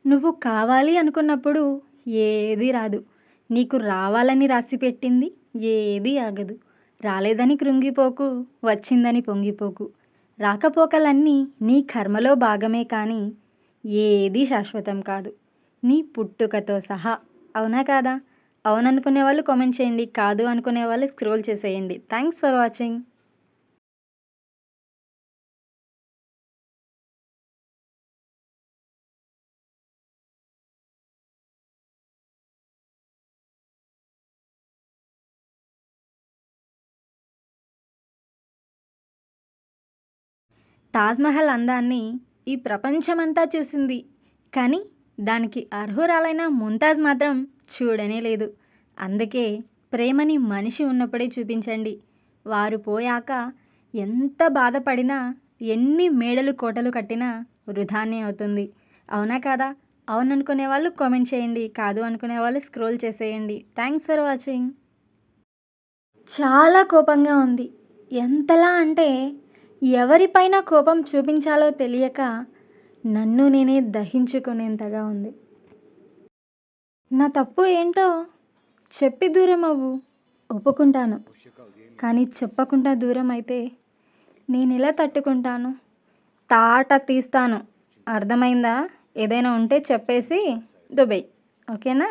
నువ్వు కావాలి అనుకున్నప్పుడు ఏది రాదు. నీకు రావాలని రాసిపెట్టింది ఏది ఆగదు. రాలేదని కృంగిపోకు, వచ్చిందని పొంగిపోకు. రాకపోకలన్నీ నీ కర్మలో భాగమే కానీ ఏదీ శాశ్వతం కాదు. నీ పుట్టుకతో సహా. అవునా కాదా? అవుననుకునే వాళ్ళు కామెంట్ చేయండి. కాదు అనుకునే వాళ్ళు స్క్రోల్ చేసేయండి. Thanks for watching. తాజ్‌మహల్ అందాన్ని ఈ ప్రపంచమంతా చూసింది. కానీ దానికి అర్హురాలైన ముంతాజ్ మాత్రం చూడనే లేదు. అందుకే ప్రేమని మనిషి ఉన్నప్పుడే చూపించండి. వారు పోయాక ఎంత బాధపడినా, ఎన్ని మేడలు కోటలు కట్టినా వృధానే అవుతుంది. అవునా కాదా? అవుననుకునే వాళ్ళు కామెంట్ చేయండి. కాదు అనుకునే వాళ్ళు స్క్రోల్ చేసేయండి. Thanks for watching. చాలా కోపంగా ఉంది. ఎంతలా అంటే ఎవరిపైన కోపం చూపించాలో తెలియక నన్ను నేనే దహించుకునేంతగా ఉంది. నా తప్పు ఏంటో చెప్పి దూరం అవ్వు, ఒప్పుకుంటాను. కానీ చెప్పకుండా దూరం అయితే నేనెలా తట్టుకుంటాను? తాట తీస్తాను. అర్థమైందా? ఏదైనా ఉంటే చెప్పేసి దుబెయ్. ఓకేనా?